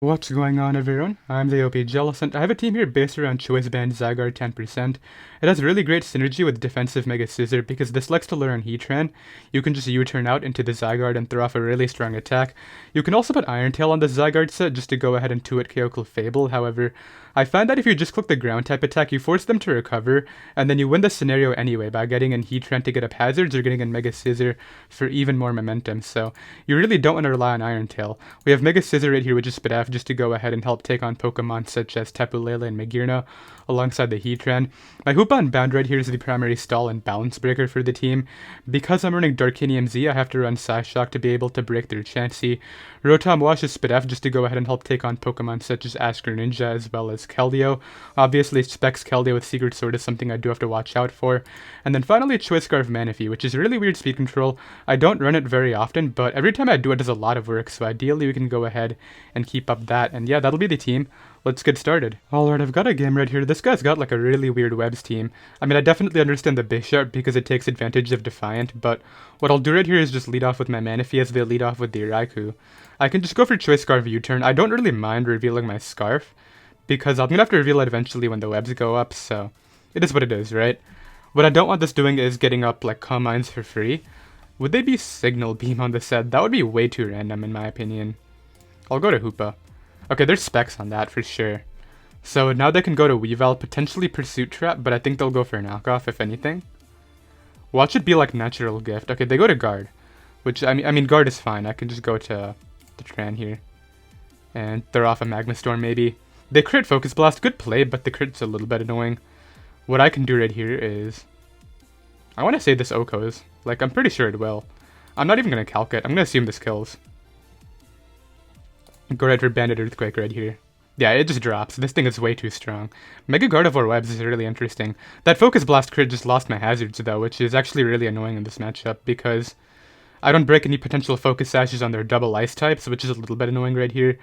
What's going on, everyone? I'm the OPJellicent. I have a team here based around Choice Band Zygarde 10%. It has really great synergy with defensive Mega Scissor because this likes to lure on Heatran. You can just U-turn out into the Zygarde and throw off a really strong attack. You can also put Iron Tail on the Zygarde set just to go ahead and 2-hit KO Clefable. However, I find that if you just click the ground type attack, you force them to recover, and then you win the scenario anyway by getting in Heatran to get up hazards or getting in Mega Scissor for even more momentum. So you really don't want to rely on Iron Tail. We have Mega Scissor right here, which is spit F just to go ahead and help take on Pokemon such as Tapu Lele and Magearna alongside the Heatran. My Hoopa and Bound right here is the primary stall and balance breaker for the team. Because I'm running Darkinium Z, I have to run Psyshock to be able to break through Chansey. Rotom Wash is spit F just to go ahead and help take on Pokemon such as Ash Greninja as well as Keldeo. Obviously, Specs Keldeo with Secret Sword is something I do have to watch out for. And then finally, Choice Scarf Manaphy, which is really weird speed control. I don't run it very often, but every time I do it does a lot of work, so ideally we can go ahead and keep up that. And yeah, that'll be the team. Let's get started. Alright, I've got a game right here. This guy's got like a really weird webs team. I mean, I definitely understand the Bisharp because it takes advantage of Defiant, but what I'll do right here is just lead off with my Manaphy as they lead off with the Raikou. I can just go for Choice Scarf U-turn. I don't really mind revealing my Scarf, because I'm gonna have to reveal it eventually when the webs go up, so it is what it is, right? What I don't want this doing is getting up like Calm Minds for free. Would they be Signal Beam on the set? That would be way too random in my opinion. I'll go to Hoopa. Okay, there's specs on that for sure. So now they can go to Weavile, potentially Pursuit Trap, but I think they'll go for Knockoff if anything. Watch it be like Natural Gift. Okay, they go to Guard, which I mean Guard is fine. I can just go to the Tran here and throw off a Magma Storm maybe. They crit Focus Blast, good play, but the crit's a little bit annoying. What I can do right here is I want to say this Okos. Like, I'm pretty sure it will. I'm not even going to calc it. I'm going to assume this kills. Go right for Bandit Earthquake right here. Yeah, it just drops. This thing is way too strong. Mega Gardevoir Webs is really interesting. That Focus Blast crit just lost my hazards though, which is actually really annoying in this matchup because I don't break any potential Focus Sashes on their double ice types, which is a little bit annoying right here.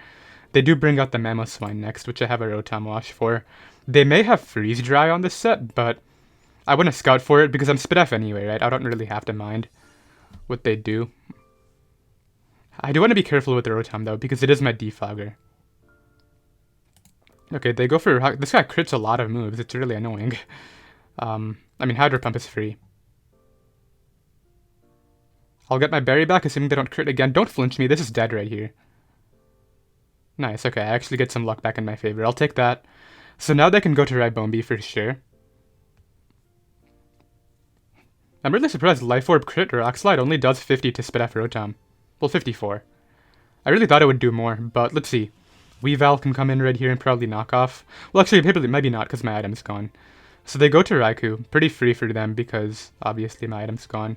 They do bring out the Mamoswine next, which I have a Rotom Wash for. They may have Freeze Dry on this set, but I wouldn't scout for it because I'm spit F anyway, right? I don't really have to mind what they do. I do want to be careful with the Rotom though, because it is my Defogger. Okay, they go for... This guy crits a lot of moves. It's really annoying. I mean, Hydro Pump is free. I'll get my Berry back, assuming they don't crit again. Don't flinch me. This is dead right here. Nice, okay. I actually get some luck back in my favor. I'll take that. So now they can go to Ribombee for sure. I'm really surprised Life Orb crit Rock Slide only does 50 to spit F Rotom. Well, 54. I really thought it would do more, but let's see. Weavile can come in right here and probably knock off. Well, actually, maybe not, because my item's gone. So they go to Raikou. Pretty free for them, because obviously my item's gone.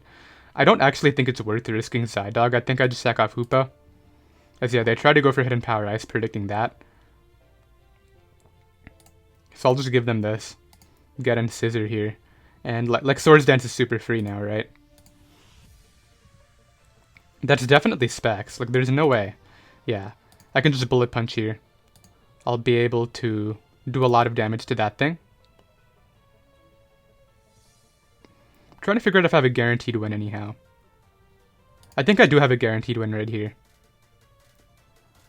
I don't actually think it's worth risking Zydog. I think I just sack off Hoopa. As yeah, they try to go for Hidden Power Ice, predicting that. So I'll just give them this. Get in Scissor here. And like Swords Dance is super free now, right? That's definitely specs. Like, there's no way. Yeah. I can just Bullet Punch here. I'll be able to do a lot of damage to that thing. I'm trying to figure out if I have a guaranteed win anyhow. I think I do have a guaranteed win right here.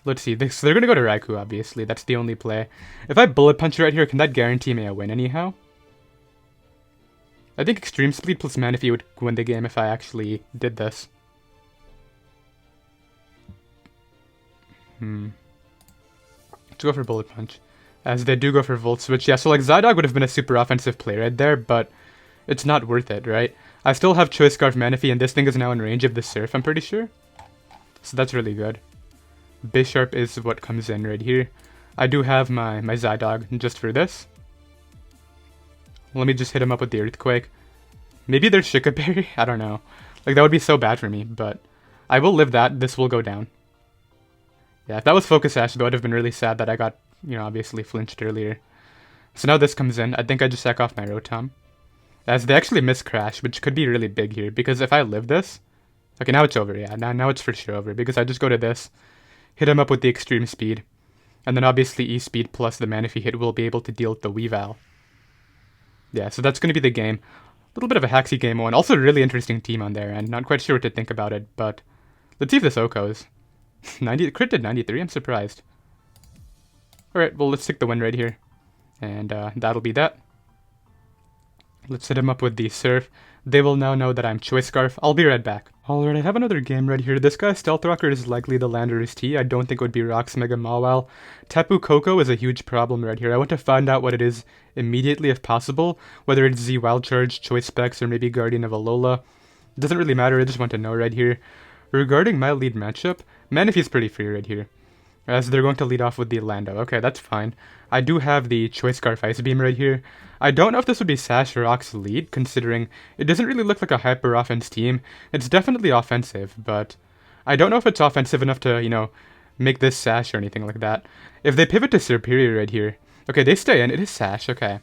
Let's see. So they're going to go to Raikou, obviously. That's the only play. If I Bullet Punch right here, can that guarantee me a win anyhow? I think Extreme Speed plus Manaphy would win the game if I actually did this. Let's go for Bullet Punch. As they do go for Volt Switch. Yeah, so like Zydog would have been a super offensive play right there, but it's not worth it, right? I still have Choice Scarf Manaphy, and this thing is now in range of the Surf, I'm pretty sure. So that's really good. Bisharp is what comes in right here. I do have my Zydog just for this. Let me just hit him up with the Earthquake. Maybe there's Shikaberry? I don't know. Like, that would be so bad for me, but I will live that. This will go down. Yeah, if that was Focus Sash, that would have been really sad that I got, you know, obviously flinched earlier. So now this comes in. I think I just sack off my Rotom. As they actually miss Crash, which could be really big here, because if I live this... Okay, now it's over, yeah. Now it's for sure over, because I just go to this, hit him up with the Extreme Speed, and then obviously E-Speed plus the Manaphy hit will be able to deal with the Weavile. Yeah, so that's going to be the game. A little bit of a haxy game one. Also a really interesting team on there, and not quite sure what to think about it, but let's see if this Okos. 90 crit did 93, I'm surprised. Alright, well, let's take the win right here. And that'll be that. Let's hit him up with the Surf. They will now know that I'm Choice Scarf. I'll be right back. Alright, I have another game right here. This guy's Stealth Rocker is likely the Landorus T. I don't think it would be Rock's Mega Mawile. Tapu Koko is a huge problem right here. I want to find out what it is immediately if possible. Whether it's Z Wild Charge, Choice Specs, or maybe Guardian of Alola. It doesn't really matter, I just want to know right here. Regarding my lead matchup, Manaphy's pretty free right here. As they're going to lead off with the Lando. Okay, that's fine. I do have the Choice Scarf Ice Beam right here. I don't know if this would be Sash or Rock's lead, considering it doesn't really look like a hyper offense team. It's definitely offensive, but I don't know if it's offensive enough to, you know, make this Sash or anything like that. If they pivot to Superior right here, okay, they stay in. It is Sash, okay.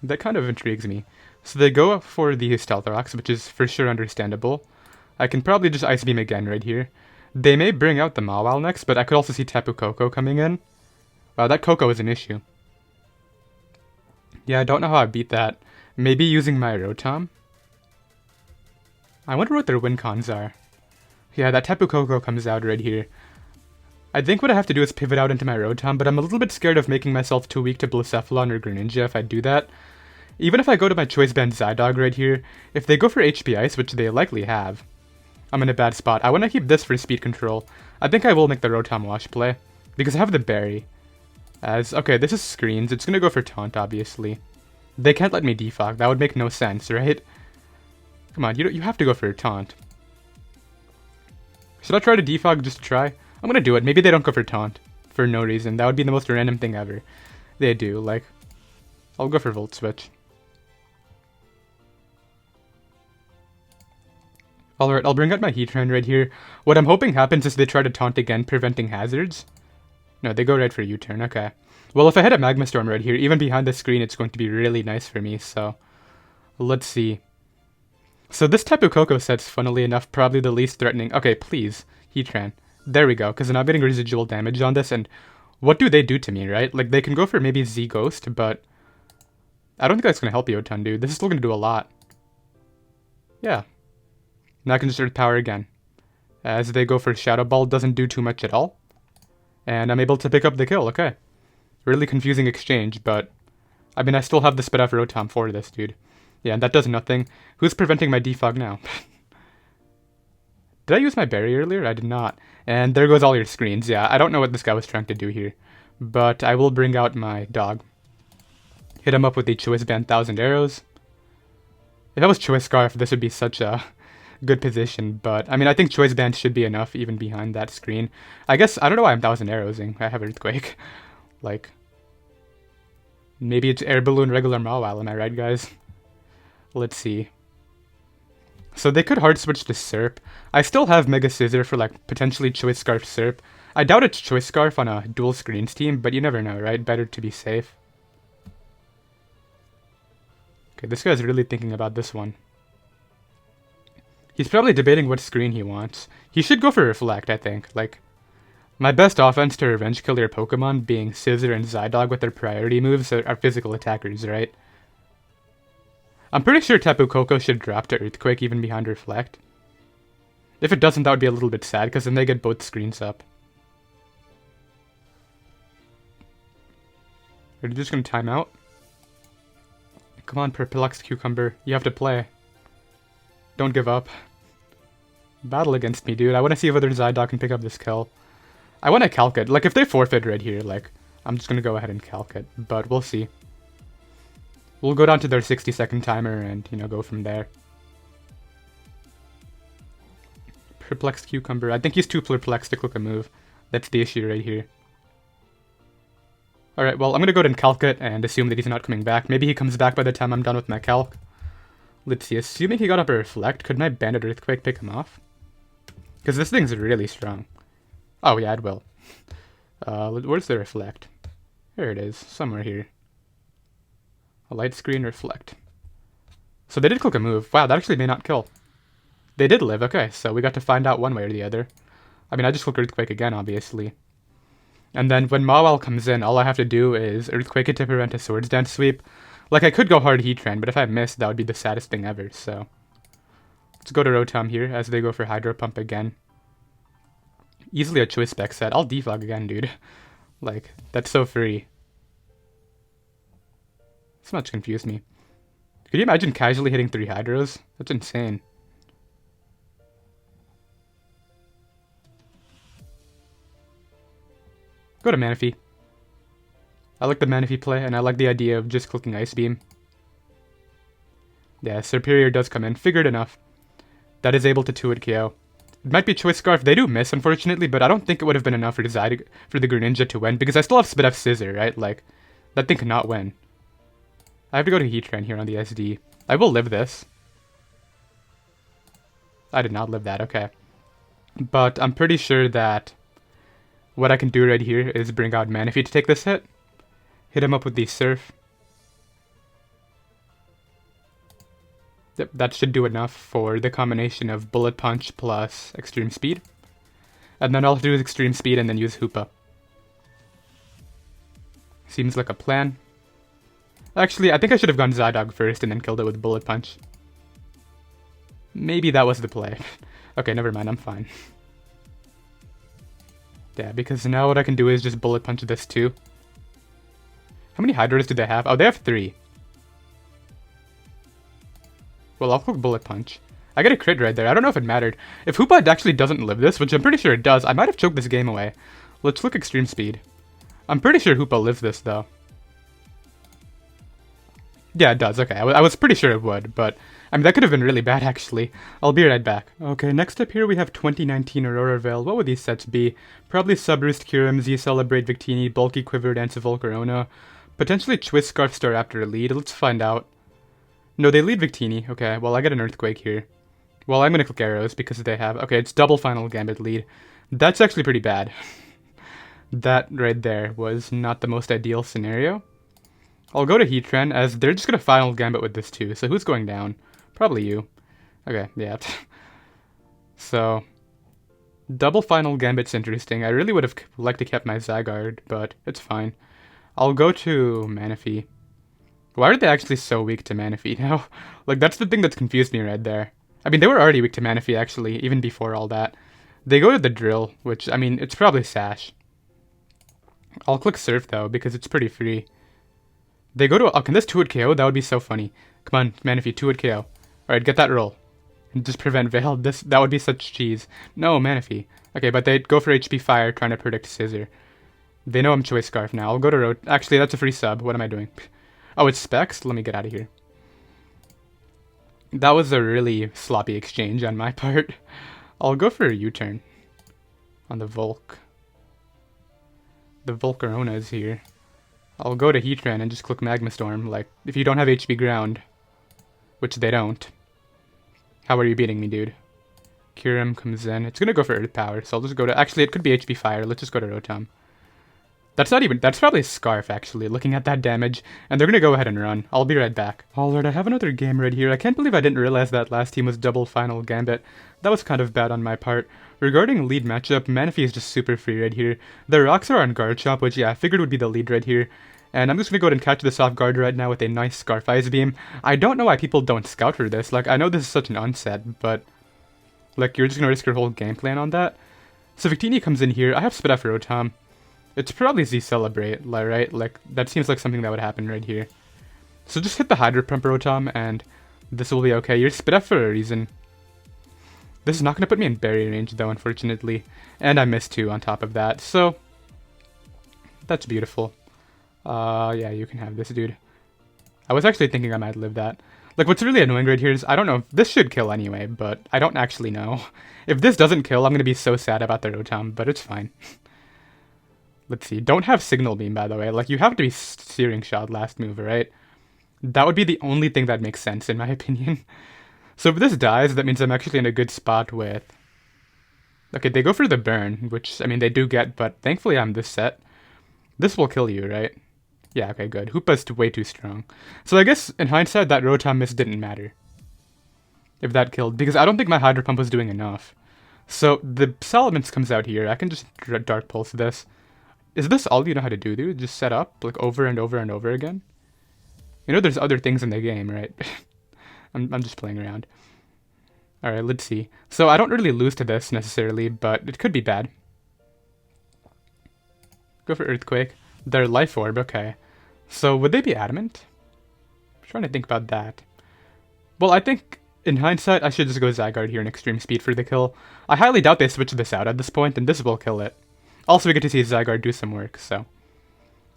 That kind of intrigues me. So they go up for the Stealth Rocks, which is for sure understandable. I can probably just Ice Beam again right here. They may bring out the Mawile next, but I could also see Tapu Koko coming in. Wow, that Koko is an issue. Yeah, I don't know how I beat that. Maybe using my Rotom? I wonder what their win cons are. Yeah, that Tapu Koko comes out right here. I think what I have to do is pivot out into my Rotom, but I'm a little bit scared of making myself too weak to Blacephalon or Greninja if I do that. Even if I go to my Choice Band Zydog right here, if they go for HP Ice, which they likely have, I'm in a bad spot. I want to keep this for speed control. I think I will make the Rotom Wash play, because I have the Berry. Okay, this is screens. It's going to go for Taunt, obviously. They can't let me defog. That would make no sense, right? Come on, you have to go for a Taunt. Should I try to defog just to try? I'm going to do it. Maybe they don't go for Taunt. For no reason. That would be the most random thing ever. They do, like... I'll go for Volt Switch. Alright, I'll bring out my Heatran right here. What I'm hoping happens is they try to Taunt again, preventing hazards. No, they go right for U-turn, okay. Well, if I hit a Magma Storm right here, even behind the screen, it's going to be really nice for me, so... Let's see. So this Tapu Koko set's, funnily enough, probably the least threatening. Okay, please, Heatran. There we go, because I'm not getting residual damage on this, and what do they do to me, right? Like, they can go for maybe Z-Ghost, but... I don't think that's going to help you a ton, dude. This is still going to do a lot. Yeah. Now I can just Earth Power again. As they go for Shadow Ball, doesn't do too much at all. And I'm able to pick up the kill, okay. Really confusing exchange, but... I mean, I still have the Spit Off Rotom for this, dude. Yeah, and that does nothing. Who's preventing my defog now? Did I use my Berry earlier? I did not. And there goes all your screens. Yeah, I don't know what this guy was trying to do here. But I will bring out my dog. Hit him up with the Choice Band 1000 Arrows. If that was Choice Scarf, this would be such a good position. But, I mean, I think Choice Band should be enough even behind that screen. I guess, I don't know why I'm 1000 Arrowsing. I have Earthquake. Like, maybe it's Air Balloon regular Mawile, am I right, guys? Let's see. So they could hard switch to Serp. I still have Mega Scissor for, like, potentially Choice Scarf Serp. I doubt it's Choice Scarf on a dual screens team, but you never know, right? Better to be safe. Okay, this guy's really thinking about this one. He's probably debating what screen he wants. He should go for Reflect, I think. Like, my best offense to revenge kill your Pokemon, being Scissor and Zydog with their priority moves, are physical attackers, right? I'm pretty sure Tapu Koko should drop to Earthquake even behind Reflect. If it doesn't, that would be a little bit sad, because then they get both screens up. Are you just going to time out? Come on, Perplexed Cucumber. You have to play. Don't give up. Battle against me, dude. I want to see whether Zydog can pick up this kill. I want to calc it. Like, if they forfeit right here, like, I'm just going to go ahead and calc it. But we'll see. We'll go down to their 60-second timer and, you know, go from there. Perplexed Cucumber. I think he's too perplexed to click a move. That's the issue right here. Alright, well, I'm going to go ahead and calc it and assume that he's not coming back. Maybe he comes back by the time I'm done with my calc. Let's see. Assuming he got up a Reflect, could my Bandit Earthquake pick him off? Because this thing's really strong. Oh, yeah, it will. Where's the Reflect? There it is. Somewhere here. A Light Screen Reflect. So they did click a move. Wow, that actually may not kill. They did live. Okay, so we got to find out one way or the other. I mean, I just click Earthquake again, obviously. And then when Mawile comes in, all I have to do is Earthquake it to prevent a Swords Dance sweep. Like, I could go hard Heatran, but if I miss, that would be the saddest thing ever, so... Let's go to Rotom here, as they go for Hydro Pump again. Easily a Choice Spec set. I'll defog again, dude. Like, that's so free. This much confused me. Could you imagine casually hitting 3 Hydros? That's insane. Go to Manaphy. I like the Manaphy play, and I like the idea of just clicking Ice Beam. Yeah, Superior does come in. Figured enough. That is able to 2-hit KO. It might be Choice Scarf. They do miss, unfortunately, but I don't think it would have been enough for the Greninja to win, because I still have Spit F Scissor, right? Like, that thing cannot win. I have to go to Heatran here on the SD. I will live this. I did not live that, okay. But I'm pretty sure that what I can do right here is bring out Manaphy to take this hit. Hit him up with the Surf. Yep, that should do enough for the combination of Bullet Punch plus Extreme Speed. And then all I'll do is Extreme Speed and then use Hoopa. Seems like a plan. Actually, I think I should have gone Zydog first and then killed it with Bullet Punch. Maybe that was the play. Okay, never mind, I'm fine. Yeah, because now what I can do is just Bullet Punch this too. How many Hydros do they have? Oh, they have 3. Well, I'll click Bullet Punch. I get a crit right there. I don't know if it mattered. If Hoopa actually doesn't live this, which I'm pretty sure it does, I might have choked this game away. Let's click Extreme Speed. I'm pretty sure Hoopa lives this, though. Yeah, it does. Okay, I was pretty sure it would, but I mean, that could have been really bad, actually. I'll be right back. Okay, next up here we have 2019 Aurora Veil. What would these sets be? Probably Subroost, Kyurem, Z-Celebrate, Victini, Bulky Quiver, Dance of Volcarona. Potentially Twist Scarf Star after a lead. Let's find out. No, they lead Victini. Okay, well, I get an Earthquake here. Well, I'm gonna click Arrows because they have... Okay, it's double Final Gambit lead. That's actually pretty bad. That right there was not the most ideal scenario. I'll go to Heatran, as they're just gonna Final Gambit with this too. So who's going down? Probably you. Okay, yeah. So, double Final Gambit's interesting. I really would have liked to kept my Zygarde, but it's fine. I'll go to Manaphy. Why are they actually so weak to Manaphy now? Like, that's the thing that's confused me right there. I mean, they were already weak to Manaphy, actually, even before all that. They go to the Drill, which, I mean, it's probably Sash. I'll click Surf, though, because it's pretty free. They go to... Oh, can this 2-hit KO? That would be so funny. Come on, Manaphy, 2-hit KO. Alright, get that roll. And just prevent Veil. That would be such cheese. No, Manaphy. Okay, but they go for HP Fire, trying to predict Scissor. They know I'm Choice Scarf now. I'll go to Road. Actually, that's a free sub. What am I doing? Oh, it's Specs? Let me get out of here. That was a really sloppy exchange on my part. I'll go for a U-turn. On the Volk. The Volcarona is here. I'll go to Heatran and just click Magma Storm. Like, if you don't have HP Ground, which they don't, how are you beating me, dude? Kyurem comes in. It's gonna go for Earth Power, so I'll just go to... Actually, it could be HP Fire. Let's just go to Rotom. That's not even... That's probably a Scarf, actually, looking at that damage. And they're gonna go ahead and run. I'll be right back. Alright, I have another game right here. I can't believe I didn't realize that last team was double Final Gambit. That was kind of bad on my part. Regarding lead matchup, Manaphy is just super free right here. The rocks are on Guard Chomp, which, yeah, I figured would be the lead right here. And I'm just gonna go ahead and catch this off guard right now with a nice Scarf Ice Beam. I don't know why people don't scout for this. Like, I know this is such an unset, but... Like, you're just gonna risk your whole game plan on that? So Victini comes in here. I have Spit F Rotom. It's probably Z-Celebrate, right? Like, that seems like something that would happen right here. So just hit the Hydro Pump Rotom, and this will be okay. You're Spit F for a reason. This is not going to put me in barrier range, though, unfortunately. And I missed 2 on top of that, so... That's beautiful. Yeah, you can have this, dude. I was actually thinking I might live that. Like, what's really annoying right here is, I don't know, this should kill anyway, but I don't actually know. If this doesn't kill, I'm going to be so sad about the Rotom, but it's fine. Let's see. Don't have Signal Beam, by the way. Like, you have to be Searing Shot last move, right? That would be the only thing that makes sense, in my opinion. So if this dies, that means I'm actually in a good spot with... Okay, they go for the Burn, which, I mean, they do get, but thankfully I'm this set. This will kill you, right? Yeah, okay, good. Hoopa's way too strong. So I guess, in hindsight, that Rotom miss didn't matter. If that killed, because I don't think my Hydro Pump was doing enough. So the Salamence comes out here. I can just Dark Pulse this. Is this all you know how to do, dude? Just set up, like, over and over and over again? You know there's other things in the game, right? I'm just playing around. Alright, let's see. So I don't really lose to this, necessarily, but it could be bad. Go for Earthquake. Their Life Orb, okay. So would they be adamant? I'm trying to think about that. Well, I think in hindsight I should just go Zygarde here in extreme speed for the kill. I highly doubt they switch this out at this point, and this will kill it. Also, we get to see Zygarde do some work, so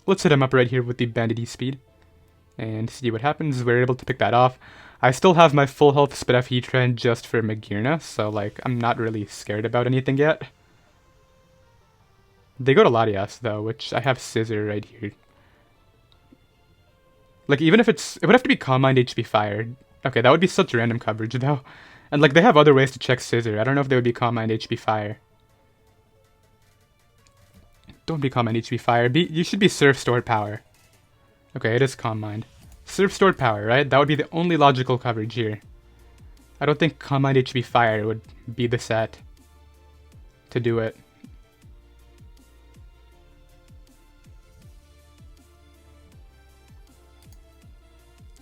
let's hit him up right here with the Bandity speed and see what happens. We're able to pick that off. I still have my full health spit off Heatran just for Magearna, so like I'm not really scared about anything yet. They go to Latias though, which I have Scissor right here. Like even if it would have to be Calm Mind HP Fire. Okay, that would be such random coverage though. And like they have other ways to check Scissor. I don't know if they would be Calm Mind HP Fire. Don't be Calm Mind HP Fire. You should be Surf Stored Power. Okay, it is Calm Mind. Surf Stored Power, right? That would be the only logical coverage here. I don't think Calm Mind HP Fire would be the set to do it.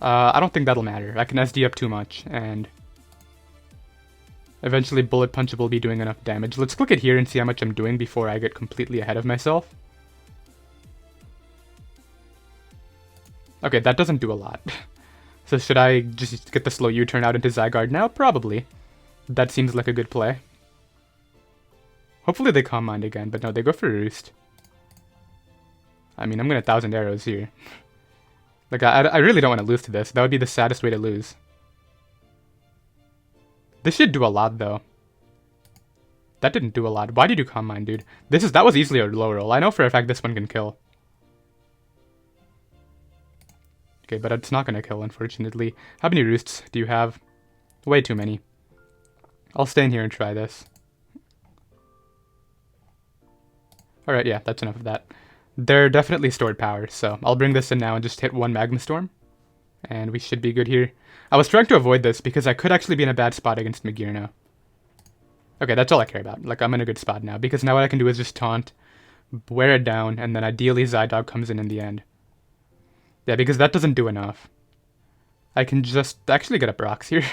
I don't think that'll matter. I can SD up too much, and eventually Bullet Punch will be doing enough damage. Let's click it here and see how much I'm doing before I get completely ahead of myself. Okay, that doesn't do a lot. So should I just get the slow U-turn out into Zygarde now? Probably. That seems like a good play. Hopefully they Calm Mind again, but no, they go for Roost. I mean, I'm gonna 1,000 arrows here. Like, I really don't want to lose to this. That would be the saddest way to lose. This should do a lot, though. That didn't do a lot. Why did you Calm Mind, dude? That was easily a low roll. I know for a fact this one can kill. Okay, but it's not gonna kill, unfortunately. How many Roosts do you have? Way too many. I'll stay in here and try this. Alright, yeah, that's enough of that. They're definitely stored power, so I'll bring this in now and just hit one Magma Storm. And we should be good here. I was trying to avoid this because I could actually be in a bad spot against Magearna. Okay, that's all I care about. Like, I'm in a good spot now, because now what I can do is just taunt, wear it down, and then ideally Zydog comes in the end. Yeah, because that doesn't do enough. I can just actually get up Rocks here.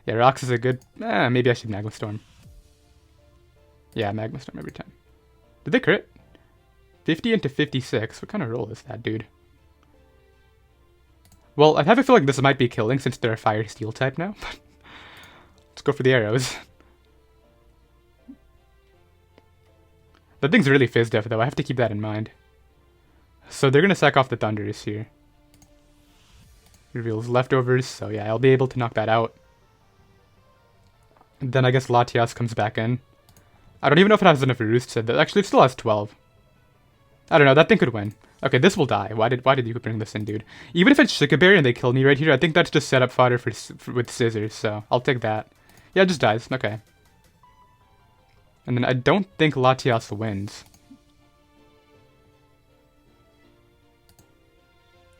Yeah, Rocks is a good... maybe I should Magma Storm. Yeah, Magma Storm every time. Did they crit? 50 into 56. What kind of roll is that, dude? Well, I have a feeling this might be killing since they're a Fire Steel type now. Let's go for the arrows. That thing's really Fizz Def, though. I have to keep that in mind. So they're going to sack off the Thunders here. Reveals leftovers, so yeah, I'll be able to knock that out. And then I guess Latias comes back in. I don't even know if it has enough Roost. Actually, it still has 12. I don't know, that thing could win. Okay, this will die. Why did you bring this in, dude? Even if it's Shikaberry and they kill me right here, I think that's just setup fodder with Scissors, so I'll take that. Yeah, it just dies. Okay. And then I don't think Latias wins.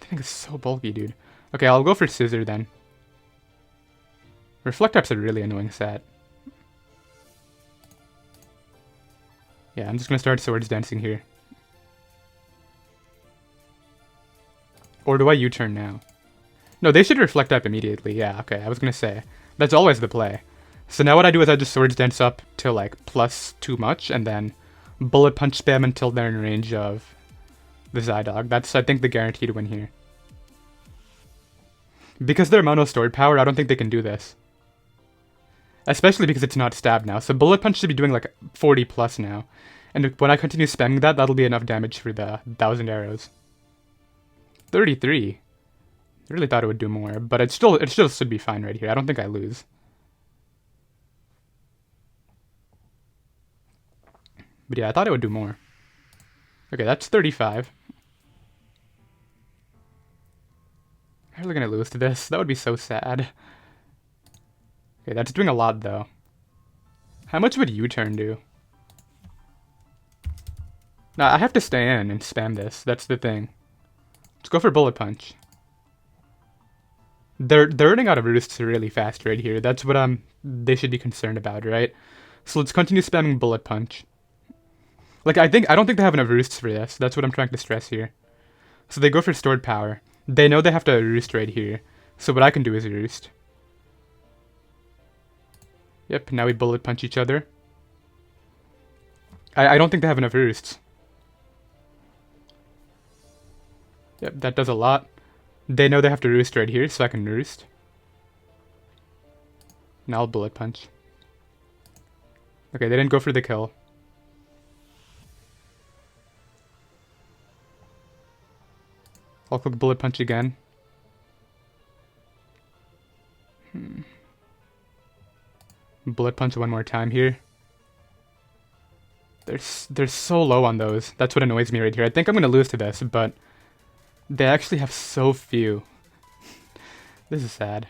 I think it's so bulky, dude. Okay, I'll go for Scissor then. Reflect Up's a really annoying set. Yeah, I'm just gonna start Swords Dancing here. Or do I U-turn now? No, they should Reflect Up immediately. Yeah, okay, I was gonna say. That's always the play. So now what I do is I just Swords Dance up to like plus too much, and then Bullet Punch spam until they're in range of the Zydog. That's, I think, the guaranteed win here. Because they're mono stored power, I don't think they can do this. Especially because it's not stab now. So Bullet Punch should be doing like 40 plus now. And when I continue spamming that, that'll be enough damage for the 1,000 arrows. 33. I really thought it would do more, but it still should be fine right here. I don't think I lose. But yeah, I thought it would do more. Okay, that's 35. I'm really gonna lose to this. That would be so sad. Okay, that's doing a lot though. How much would U-turn do? Nah, I have to stay in and spam this. That's the thing. Let's go for Bullet Punch. They're running out of Roosts really fast right here. That's what they should be concerned about, right? So let's continue spamming Bullet Punch. Like, I don't think they have enough Roosts for this. That's what I'm trying to stress here. So they go for Stored Power. They know they have to Roost right here. So what I can do is Roost. Yep, now we Bullet Punch each other. I don't think they have enough Roosts. Yep, that does a lot. They know they have to roost right here, so I can roost. Now I'll bullet punch. Okay, they didn't go for the kill. I'll click bullet punch again. Bullet punch one more time here. They're so low on those. That's what annoys me right here. I think I'm gonna lose to this, but they actually have so few. This is sad.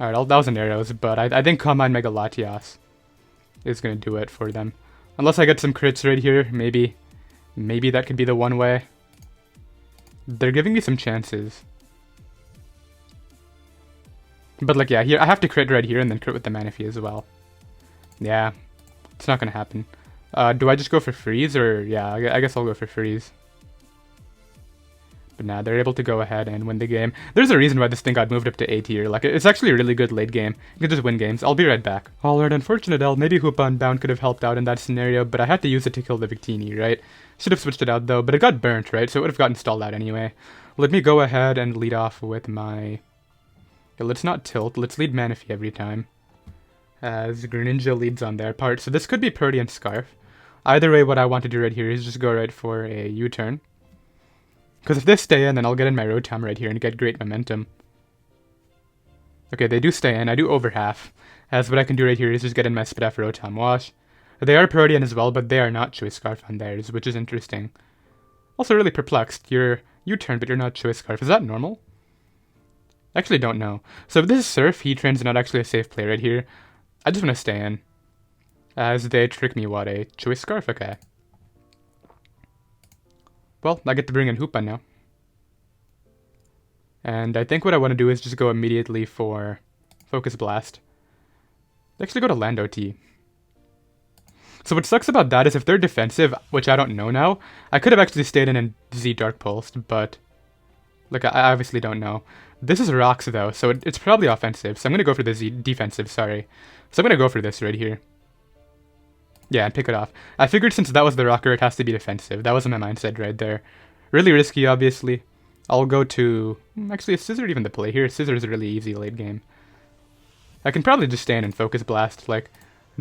Alright, 1,000 arrows, but I think Combine Mega Latias is gonna do it for them. Unless I get some crits right here, maybe that could be the one way. They're giving me some chances. But like, yeah, here I have to crit right here and then crit with the Manaphy as well. Yeah, it's not gonna happen. Do I just go for freeze or yeah? I guess I'll go for freeze. But nah, they're able to go ahead and win the game. There's a reason why this thing got moved up to A tier. Like, it's actually a really good late game. You can just win games. I'll be right back. Alright, unfortunate L. Maybe Hoopa Unbound could have helped out in that scenario, but I had to use it to kill the Victini, right? Should have switched it out though, but it got burnt, right? So it would have gotten stalled out anyway. Let me go ahead and lead off with my... Yeah, let's not tilt. Let's lead Manaphy every time. As Greninja leads on their part. So this could be Purdy and Scarf. Either way, what I want to do right here is just go right for a U-turn. Because if they stay in, then I'll get in my Rotom right here and get great momentum. Okay, they do stay in. I do over half. As what I can do right here is just get in my Spidaf Rotom Wash. They are Protean as well, but they are not Choice Scarf on theirs, which is interesting. Also really perplexed. You're U-turn, but you're not Choice Scarf. Is that normal? Actually don't know. So if this is Surf, Heatran's not actually a safe play right here. I just want to stay in. As they trick me, what, a Choice Scarf? Okay. Well, I get to bring in Hoopa now. And I think what I want to do is just go immediately for Focus Blast. Actually go to Lando T. So what sucks about that is if they're defensive, which I don't know now, I could have actually stayed in and Z Dark Pulsed, but... Like, I obviously don't know. This is Rocks, though, so it's probably offensive. So I'm going to go for the Z defensive, sorry. So I'm going to go for this right here. Yeah, and pick it off. I figured since that was the rocker, it has to be defensive. That was my mindset right there. Really risky, obviously. I'll go to... Actually, is Scissor even the play here? Scissor is really easy late game. I can probably just stay in and Focus Blast. Like,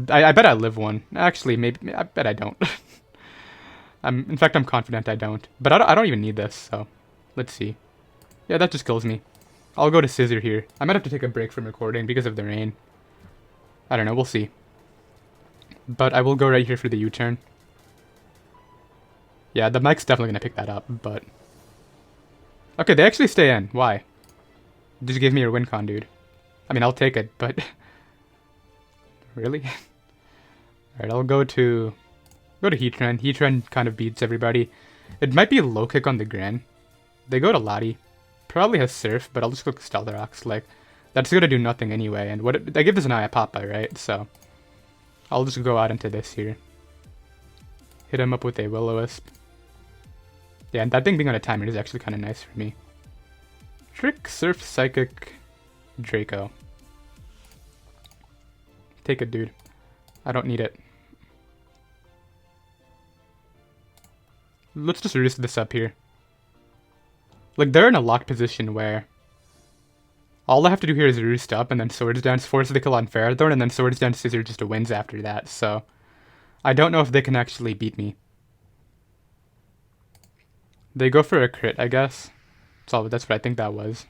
I bet I live one. Actually, maybe... I bet I don't. In fact, I'm confident I don't. But I don't even need this, so... Let's see. Yeah, that just kills me. I'll go to Scissor here. I might have to take a break from recording because of the rain. I don't know, we'll see. But I will go right here for the U-turn. Yeah, the mic's definitely going to pick that up, but... Okay, they actually stay in. Why? Just give me your win con, dude. I mean, I'll take it, but... Really? Alright, I'll go to Heatran. Heatran kind of beats everybody. It might be a low kick on the Gran. They go to Lottie. Probably has Surf, but I'll just click Stellarox. Like, that's going to do nothing anyway, and I give this an Iapapa, right? So... I'll just go out into this here. Hit him up with a Will-O-Wisp. Yeah, and that thing being on a timer is actually kind of nice for me. Trick, Surf, Psychic, Draco. Take it, dude. I don't need it. Let's just roost this up here. Like, they're in a locked position where... All I have to do here is roost up, and then Swords Dance, force the kill on Ferrothorn, and then Swords Dance Scissor just wins after that, so... I don't know if they can actually beat me. They go for a crit, I guess. That's what I think that was.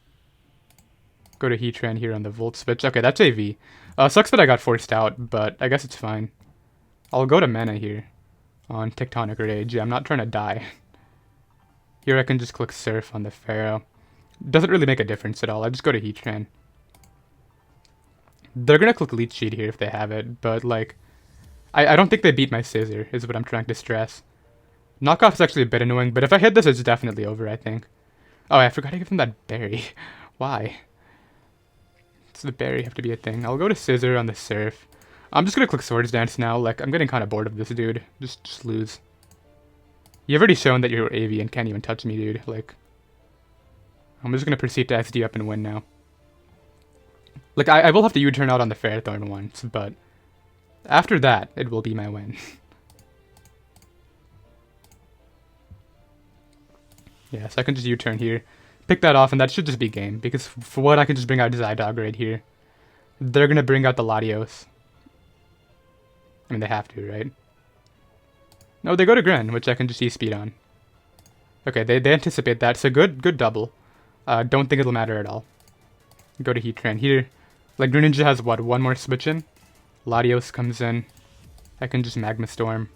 Go to Heatran here on the Volt Switch. Okay, that's AV. Sucks that I got forced out, but I guess it's fine. I'll go to Mana here. On Tectonic Rage. Yeah, I'm not trying to die. Here I can just click Surf on the Pharaoh. Doesn't really make a difference at all. I just go to Heatran. They're gonna click Leech Seed here if they have it, but like... I don't think they beat my Scissor, is what I'm trying to stress. Knockoff is actually a bit annoying, but if I hit this, it's definitely over, I think. Oh, I forgot to give him that berry. Why? Does the berry have to be a thing? I'll go to Scissor on the Surf. I'm just gonna click Swords Dance now. Like, I'm getting kind of bored of this dude. Just lose. You've already shown that you're AV and can't even touch me, dude. Like... I'm just going to proceed to SD up and win now. Like, I will have to U-turn out on the Ferrothorn once, but... After that, it will be my win. Yeah, so I can just U-turn here. Pick that off, and that should just be game. Because for what, I can just bring out Zydog right here. They're gonna bring out the Latios. I mean, they have to, right? No, they go to Gren, which I can just E-speed on. Okay, they anticipate that, so good double. Don't think it'll matter at all. Go to Heatran here. Like, Greninja has, what, one more switch in? Latios comes in. I can just Magma Storm.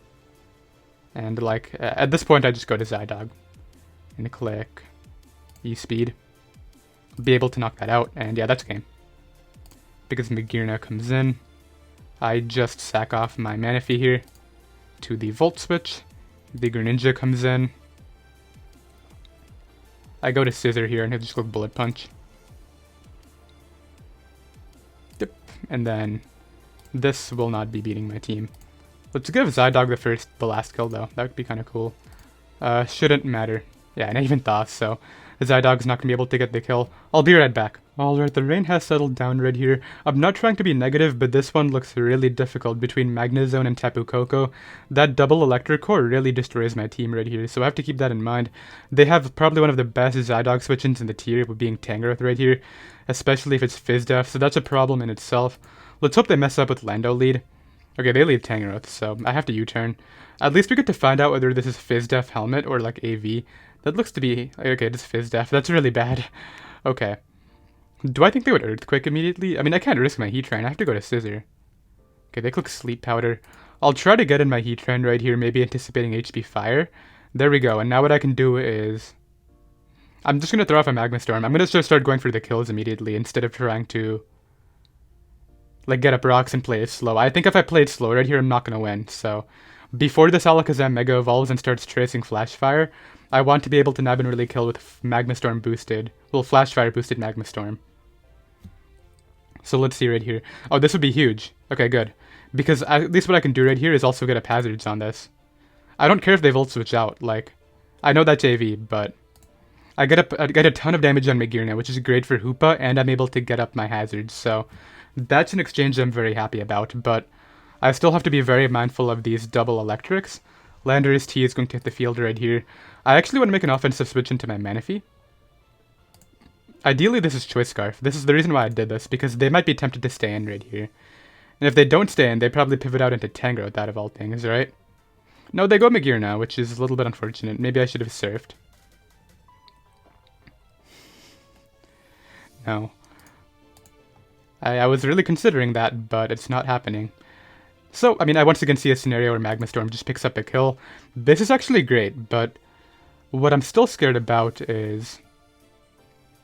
And, like, at this point, I just go to Zydog. And click E-speed. Be able to knock that out, and yeah, that's game. Because Magearna comes in, I just sack off my Manaphy here to the Volt Switch. The Greninja comes in. I go to Scissor here and he'll just go Bullet Punch. Yep. And then this will not be beating my team. Let's give Zydog the last kill though. That would be kind of cool. Shouldn't matter. Yeah, and I even thought so. Zydog's not going to be able to get the kill. I'll be right back. Alright, the rain has settled down right here. I'm not trying to be negative, but this one looks really difficult between Magnezone and Tapu Koko. That double Electric Core really destroys my team right here, so I have to keep that in mind. They have probably one of the best Zydog switch-ins in the tier, with being Tangrowth right here, especially if it's Fizz Def, so that's a problem in itself. Let's hope they mess up with Lando lead. Okay, they leave Tangrowth, so I have to U-turn. At least we get to find out whether this is Fizz Def Helmet or like AV. That looks to be... Okay, it's Fizz Def. That's really bad. Okay. Do I think they would Earthquake immediately? I mean, I can't risk my Heatran. I have to go to Scissor. Okay, they click Sleep Powder. I'll try to get in my Heatran right here, maybe anticipating HP Fire. There we go. And now what I can do is... I'm just going to throw off a Magma Storm. I'm going to just start going for the kills immediately instead of trying to... like, get up rocks and play it slow. I think if I play it slow right here, I'm not going to win. So, before this Alakazam Mega evolves and starts tracing Flash Fire, I want to be able to nab and really kill with Magma Storm boosted. Well, Flash Fire boosted Magma Storm. So let's see right here. Oh, this would be huge. Okay, good. Because at least what I can do right here is also get up hazards on this. I don't care if they Volt Switch out. Like, I know that's AV, but I get a ton of damage on Magearna, which is great for Hoopa, and I'm able to get up my hazards. So that's an exchange I'm very happy about, but I still have to be very mindful of these double electrics. Landorus T is going to hit the field right here. I actually want to make an offensive switch into my Manaphy. Ideally, this is Choice Scarf. This is the reason why I did this, because they might be tempted to stay in right here. And if they don't stay in, they probably pivot out into Tangrowth out of all things, right? No, they go Magearna, which is a little bit unfortunate. Maybe I should have surfed. No. I was really considering that, but it's not happening. So, I mean, I once again see a scenario where Magma Storm just picks up a kill. This is actually great, but what I'm still scared about is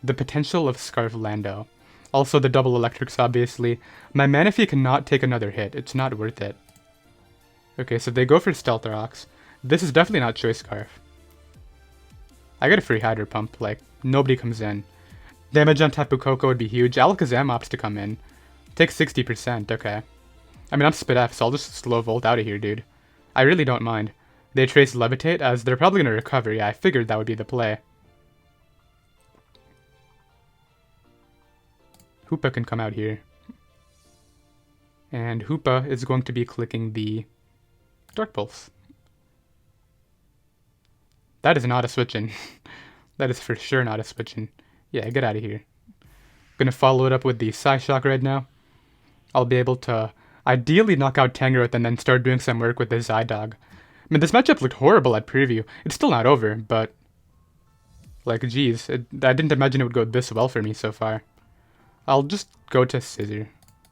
the potential of Scarf Lando. Also the double electrics, obviously. My Manaphy cannot take another hit. It's not worth it. Okay, so they go for Stealth Rocks. This is definitely not Choice Scarf. I get a free Hydro Pump. Like, nobody comes in. Damage on Tapu Koko would be huge. Alakazam opts to come in. Takes 60%, okay. I mean, I'm Spit F, so I'll just slow Volt out of here, dude. I really don't mind. They trace Levitate, as they're probably going to recover. Yeah, I figured that would be the play. Hoopa can come out here. And Hoopa is going to be clicking the Dark Pulse. That is not a switch-in. That is for sure not a switch-in. Yeah, get out of here. Gonna follow it up with the Psyshock right now. I'll be able to ideally knock out Tangrowth and then start doing some work with the Zydog. I mean, this matchup looked horrible at preview. It's still not over, but... like, geez, I didn't imagine it would go this well for me so far. I'll just go to Scissor.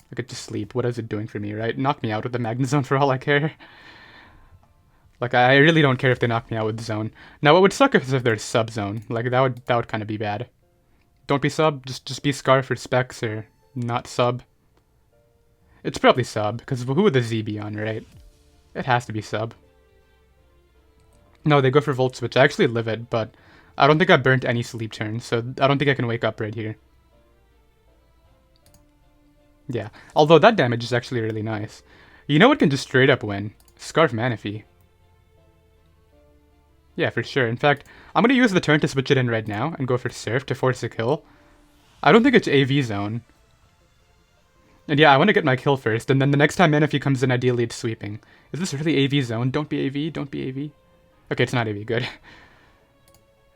I get to sleep. What is it doing for me, right? Knock me out with the Magnezone for all I care. Like, I really don't care if they knock me out with Zone. Now, what would suck is if there's Sub-Zone. Like, that would kind of be bad. Don't be Sub, just be Scarf or Specs or not Sub. It's probably Sub, because who would the Z be on, right? It has to be Sub. No, they go for Volt Switch. I actually live it, but I don't think I burnt any sleep turns, so I don't think I can wake up right here. Yeah, although that damage is actually really nice. You know what can just straight up win? Scarf Manaphy. Yeah, for sure. In fact, I'm going to use the turn to switch it in right now and go for Surf to force a kill. I don't think it's AV Zone. And yeah, I want to get my kill first, and then the next time Manaphy comes in, ideally it's sweeping. Is this really AV Zone? Don't be AV, don't be AV. Okay, it's not AV, good.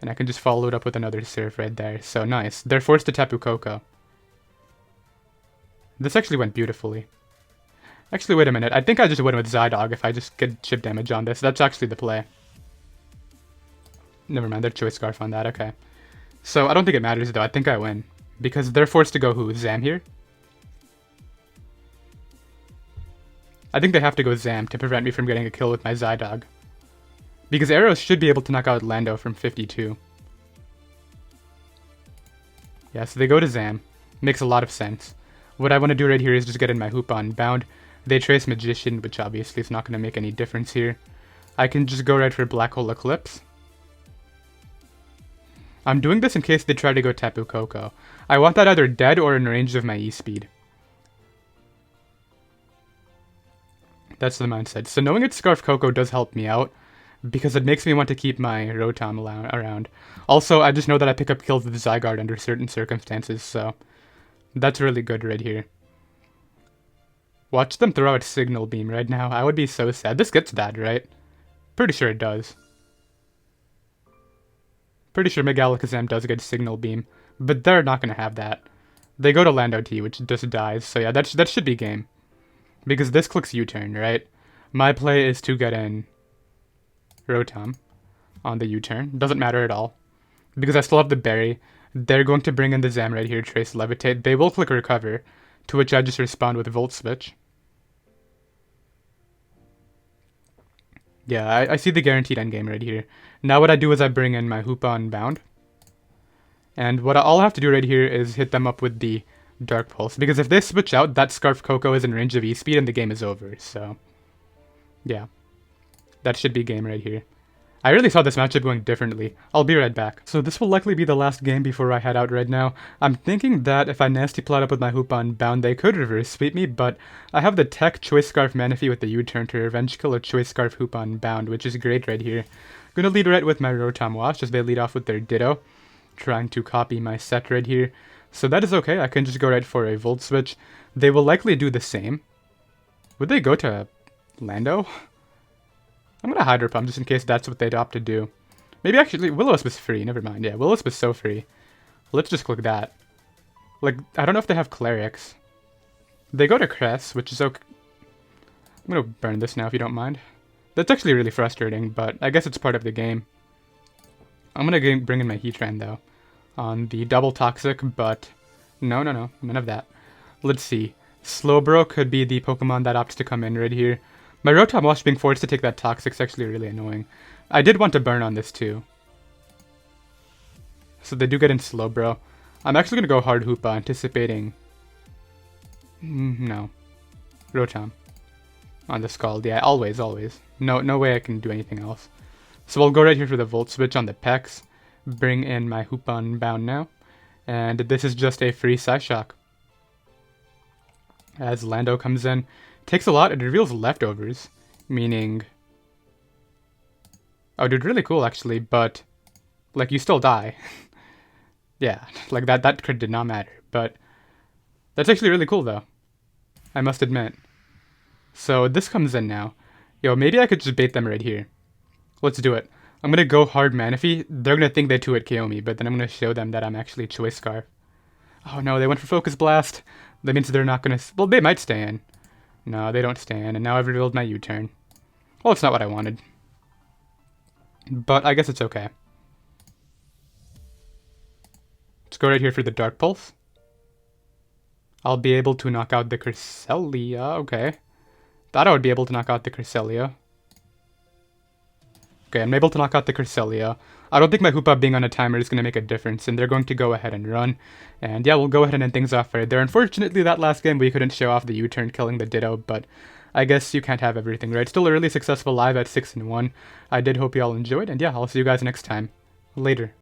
And I can just follow it up with another surf right there. So nice. They're forced to Tapu Koko. This actually went beautifully. Actually, wait a minute. I think I just win with Zydog if I just get chip damage on this. That's actually the play. Never mind, they're Choice Scarf on that. Okay. So I don't think it matters though. I think I win. Because they're forced to go who? Zam here? I think they have to go Zam to prevent me from getting a kill with my Zydog. Because arrows should be able to knock out Lando from 52. Yeah, so they go to Zam. Makes a lot of sense. What I want to do right here is just get in my Hoop on Bound. They trace Magician, which obviously is not going to make any difference here. I can just go right for Black Hole Eclipse. I'm doing this in case they try to go Tapu Koko. I want that either dead or in range of my E-Speed. That's the mindset. So knowing it's Scarf Koko does help me out, because it makes me want to keep my Rotom around. Also, I just know that I pick up kills with Zygarde under certain circumstances, so that's really good right here. Watch them throw out Signal Beam right now. I would be so sad. This gets that, right? Pretty sure it does. Pretty sure Megalakazam does get Signal Beam, but they're not going to have that. They go to Lando T, which just dies, so yeah, that should be game. Because this clicks U-turn, right? My play is to get in Rotom on the U-turn. Doesn't matter at all. Because I still have the Berry. They're going to bring in the Zam right here, Trace Levitate. They will click Recover, to which I just respond with Volt Switch. Yeah, I see the guaranteed endgame right here. Now what I do is I bring in my Hoop on Bound. And what I'll have to do right here is hit them up with the Dark Pulse. Because if they switch out, that Scarf Koko is in range of E-Speed and the game is over. So, yeah. That should be game right here. I really saw this matchup going differently. I'll be right back. So this will likely be the last game before I head out right now. I'm thinking that if I nasty plot up with my Hoop on Bound, they could reverse sweep me, but I have the Tech Choice Scarf Manaphy with the U-turn to revenge kill a Choice Scarf Hoop on Bound, which is great right here. Gonna lead right with my Rotom Wash as they lead off with their Ditto, trying to copy my set right here. So that is okay, I can just go right for a Volt Switch. They will likely do the same. Would they go to Lando? I'm gonna Hydro Pump just in case that's what they'd opt to do. Maybe actually, Will-O-Wisp is free, never mind. Yeah, Will-O-Wisp is so free. Let's just click that. Like, I don't know if they have Clerics. They go to Cress, which is okay. I'm gonna burn this now if you don't mind. That's actually really frustrating, but I guess it's part of the game. I'm gonna bring in my Heatran though. On the double Toxic, but no, none of that. Let's see. Slowbro could be the Pokemon that opts to come in right here. My Rotom Wash being forced to take that Toxic is actually really annoying. I did want to burn on this too. So they do get in Slowbro. I'm actually going to go Hard Hoopa, anticipating... no. Rotom. On the Scald. Yeah, always. No way I can do anything else. So I'll go right here for the Volt Switch on the Pex. Bring in my Hoop-on Bound now. And this is just a free Psyshock. As Lando comes in. Takes a lot, it reveals leftovers, meaning... Oh, dude, really cool, actually, but... Like, you still die. Yeah, like, that crit did not matter, but... That's actually really cool, though. I must admit. So, this comes in now. Yo, maybe I could just bait them right here. Let's do it. I'm gonna go hard Manaphy. They're gonna think they 2-hit KO me, but then I'm gonna show them that I'm actually Choice Scarf. Oh no, they went for Focus Blast. That means they're not gonna... Well, they might stay in. No, they don't stay in, and now I've revealed my U-turn. Well, it's not what I wanted. But I guess it's okay. Let's go right here for the Dark Pulse. I'll be able to knock out the Cresselia. Okay. Thought I would be able to knock out the Cresselia. Okay, I'm able to knock out the Cresselia. I don't think my Hoopa being on a timer is going to make a difference, and they're going to go ahead and run. And yeah, we'll go ahead and end things off right there. Unfortunately, that last game we couldn't show off the U-turn killing the Ditto, but I guess you can't have everything, right? Still a really successful live at 6-1. I did hope you all enjoyed, and yeah, I'll see you guys next time. Later.